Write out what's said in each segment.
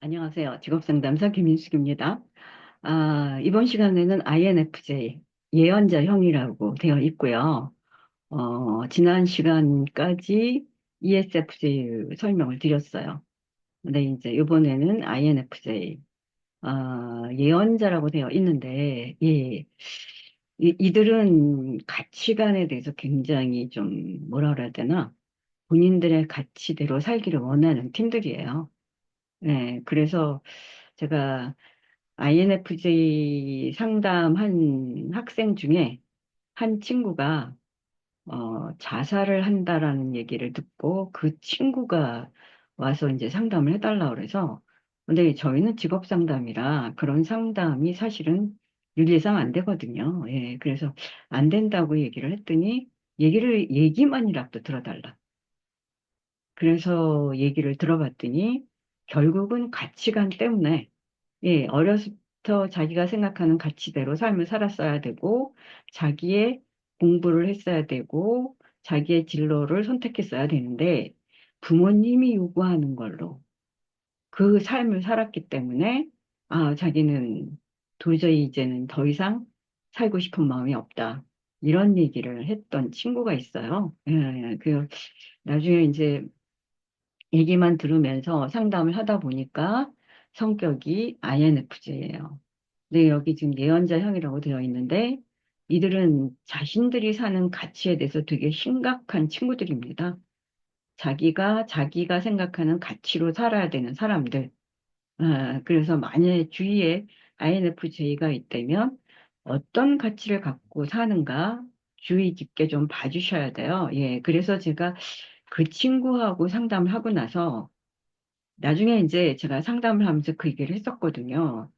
안녕하세요. 직업상담사 김인숙입니다. 이번 시간에는 INFJ, 예언자형이라고 되어 있고요. 지난 시간까지 ESFJ 설명을 드렸어요. 근데 이제 이번에는 INFJ, 예언자라고 되어 있는데, 예, 이들은 가치관에 대해서 굉장히 좀, 뭐라 그래야 되나, 본인들의 가치대로 살기를 원하는 팀들이에요. 네, 그래서 제가 INFJ 상담한 학생 중에 한 친구가 자살을 한다라는 얘기를 듣고 그 친구가 와서 이제 상담을 해달라고 그래서 근데 저희는 직업 상담이라 그런 상담이 사실은 윤리상 안 되거든요. 예, 그래서 안 된다고 얘기를 했더니 얘기만이라도 들어달라. 그래서 얘기를 들어봤더니 결국은 가치관 때문에 예, 어려서부터 자기가 생각하는 가치대로 삶을 살았어야 되고, 자기의 공부를 했어야 되고, 자기의 진로를 선택했어야 되는데, 부모님이 요구하는 걸로 그 삶을 살았기 때문에, 자기는 도저히 이제는 더 이상 살고 싶은 마음이 없다. 이런 얘기를 했던 친구가 있어요. 예, 나중에 이제 얘기만 들으면서 상담을 하다 보니까 성격이 INFJ예요. 네, 여기 지금 예언자형이라고 되어 있는데 이들은 자신들이 사는 가치에 대해서 되게 심각한 친구들입니다. 자기가 생각하는 가치로 살아야 되는 사람들. 그래서 만약에 주위에 INFJ가 있다면 어떤 가치를 갖고 사는가 주의 깊게 좀 봐주셔야 돼요. 예, 그래서 제가 그 친구하고 상담을 하고 나서 나중에 이제 제가 상담을 하면서 그 얘기를 했었거든요.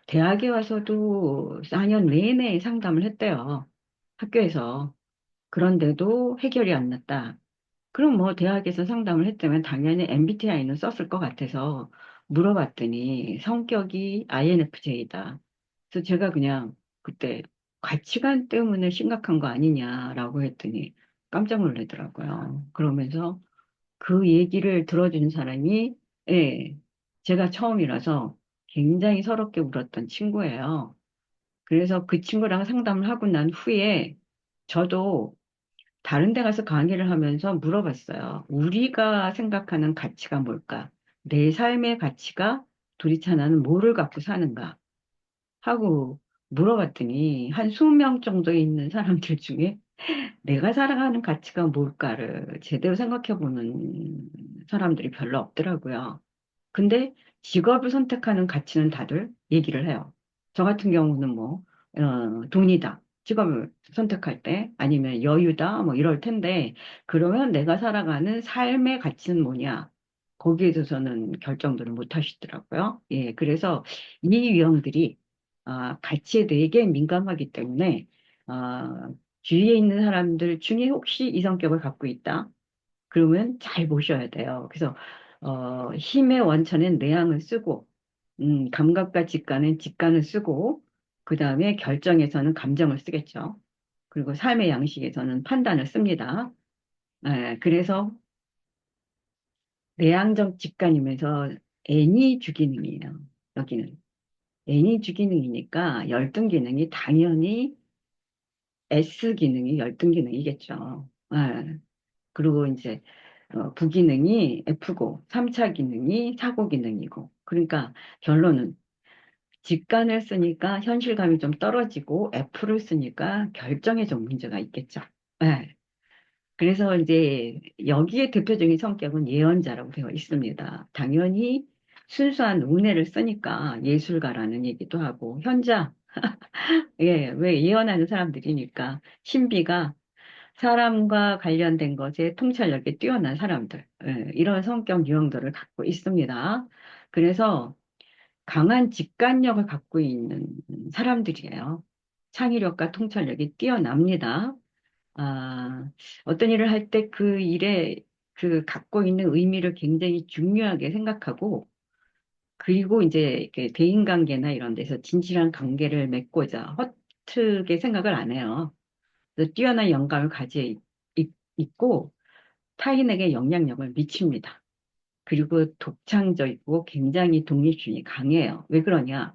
대학에 와서도 4년 내내 상담을 했대요. 학교에서. 그런데도 해결이 안 났다. 그럼 뭐 대학에서 상담을 했다면 당연히 MBTI는 썼을 것 같아서 물어봤더니 성격이 INFJ다. 그래서 제가 그냥 그때 가치관 때문에 심각한 거 아니냐라고 했더니 깜짝 놀라더라고요. 그러면서 그 얘기를 들어준 사람이, 예, 제가 처음이라서 굉장히 서럽게 울었던 친구예요. 그래서 그 친구랑 상담을 하고 난 후에 저도 다른 데 가서 강의를 하면서 물어봤어요. 우리가 생각하는 가치가 뭘까? 내 삶의 가치가 도대체 나는 뭐를 갖고 사는가? 하고 물어봤더니 한 20명 정도 있는 사람들 중에 내가 살아가는 가치가 뭘까를 제대로 생각해보는 사람들이 별로 없더라고요. 근데 직업을 선택하는 가치는 다들 얘기를 해요. 저 같은 경우는 뭐, 돈이다. 직업을 선택할 때 아니면 여유다. 뭐 이럴 텐데, 그러면 내가 살아가는 삶의 가치는 뭐냐? 거기에 대해서는 결정들을 못 하시더라고요. 예, 그래서 이 유형들이 가치에 되게 민감하기 때문에 주위에 있는 사람들 중에 혹시 이 성격을 갖고 있다? 그러면 잘 보셔야 돼요. 그래서 힘의 원천엔 내향을 쓰고, 감각과 직관은 직관을 쓰고, 그 다음에 결정에서는 감정을 쓰겠죠. 그리고 삶의 양식에서는 판단을 씁니다. 그래서 내향적 직관이면서 N이 주기능이에요. 여기는. N이 주기능이니까 열등 기능이 당연히 S 기능이 열등 기능이겠죠. 그리고 이제 부기능이 F고 3차 기능이 사고 기능이고 그러니까 결론은 직관을 쓰니까 현실감이 좀 떨어지고 F를 쓰니까 결정에 좀 문제가 있겠죠. 네. 그래서 이제 여기에 대표적인 성격은 예언자라고 되어 있습니다. 당연히 순수한 운해를 쓰니까 예술가라는 얘기도 하고 현자, 예, 왜 예언하는 사람들이니까 신비가 사람과 관련된 것에 통찰력이 뛰어난 사람들, 이런 성격 유형들을 갖고 있습니다. 그래서 강한 직관력을 갖고 있는 사람들이에요. 창의력과 통찰력이 뛰어납니다. 아, 어떤 일을 할 때 그 일에 그 갖고 있는 의미를 굉장히 중요하게 생각하고, 그리고 이제 이렇게 대인관계나 이런 데서 진실한 관계를 맺고자 허투루게 생각을 안 해요. 그래서 뛰어난 영감을 있고 타인에게 영향력을 미칩니다. 그리고 독창적이고 굉장히 독립심이 강해요. 왜 그러냐?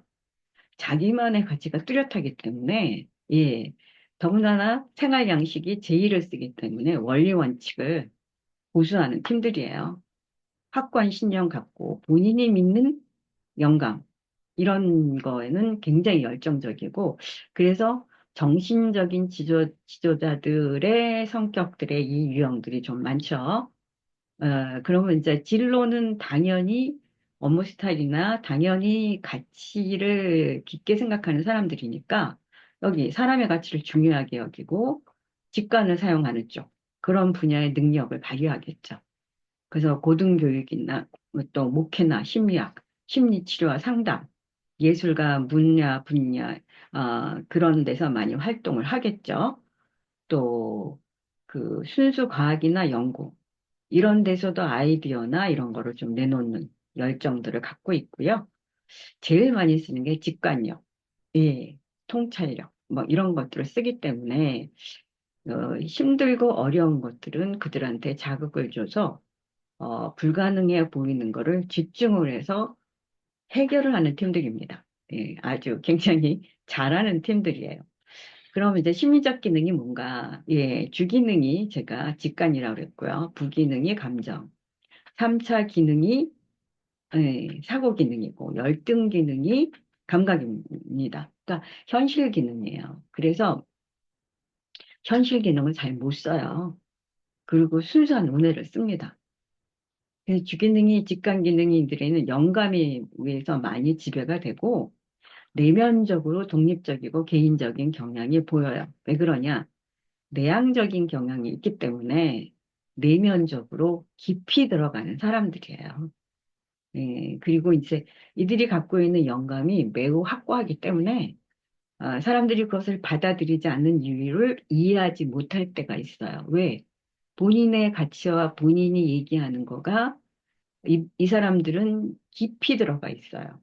자기만의 가치가 뚜렷하기 때문에, 예. 더군다나 생활 양식이 제의를 쓰기 때문에 원리 원칙을 고수하는 팀들이에요. 확고한 신념 갖고 본인이 믿는 영감, 이런 거에는 굉장히 열정적이고, 그래서 정신적인 지도자들의 성격들의 이 유형들이 좀 많죠. 그러면 이제 진로는 당연히 업무 스타일이나 당연히 가치를 깊게 생각하는 사람들이니까 여기 사람의 가치를 중요하게 여기고 직관을 사용하는 쪽 그런 분야의 능력을 발휘하겠죠. 그래서 고등교육이나 또 목회나 심리학, 심리치료와 상담, 예술가 분야, 그런 데서 많이 활동을 하겠죠. 또 그 순수 과학이나 연구, 이런 데서도 아이디어나 이런 거를 좀 내놓는 열정들을 갖고 있고요. 제일 많이 쓰는 게 직관력, 예, 통찰력, 뭐 이런 것들을 쓰기 때문에 힘들고 어려운 것들은 그들한테 자극을 줘서 불가능해 보이는 거를 집중을 해서 해결을 하는 팀들입니다. 예, 아주 굉장히 잘하는 팀들이에요. 그럼 이제 심리적 기능이 뭔가, 예, 주기능이 제가 직관이라고 그랬고요. 부기능이 감정. 3차 기능이 사고 기능이고 열등 기능이 감각입니다. 그러니까 현실 기능이에요. 그래서 현실 기능을 잘 못 써요. 그리고 순수한 운해를 씁니다. 그래서 주기능이 직관 기능인들에는 영감에 의해서 많이 지배가 되고 내면적으로 독립적이고 개인적인 경향이 보여요. 왜 그러냐? 내향적인 경향이 있기 때문에 내면적으로 깊이 들어가는 사람들이에요. 예, 그리고 이제 이들이 갖고 있는 영감이 매우 확고하기 때문에 사람들이 그것을 받아들이지 않는 이유를 이해하지 못할 때가 있어요. 왜? 본인의 가치와 본인이 얘기하는 거가 이 사람들은 깊이 들어가 있어요.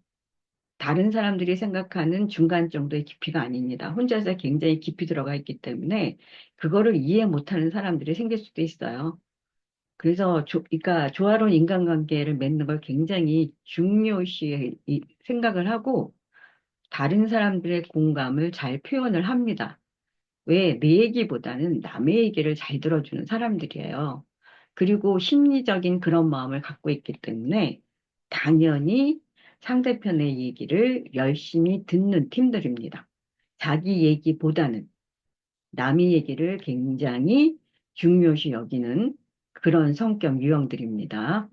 다른 사람들이 생각하는 중간 정도의 깊이가 아닙니다. 혼자서 굉장히 깊이 들어가 있기 때문에 그거를 이해 못하는 사람들이 생길 수도 있어요. 그래서 그러니까 조화로운 인간관계를 맺는 걸 굉장히 중요시 생각을 하고 다른 사람들의 공감을 잘 표현을 합니다. 왜? 내 얘기보다는 남의 얘기를 잘 들어주는 사람들이에요. 그리고 심리적인 그런 마음을 갖고 있기 때문에 당연히 상대편의 얘기를 열심히 듣는 팀들입니다. 자기 얘기보다는 남의 얘기를 굉장히 중요시 여기는 그런 성격 유형들입니다.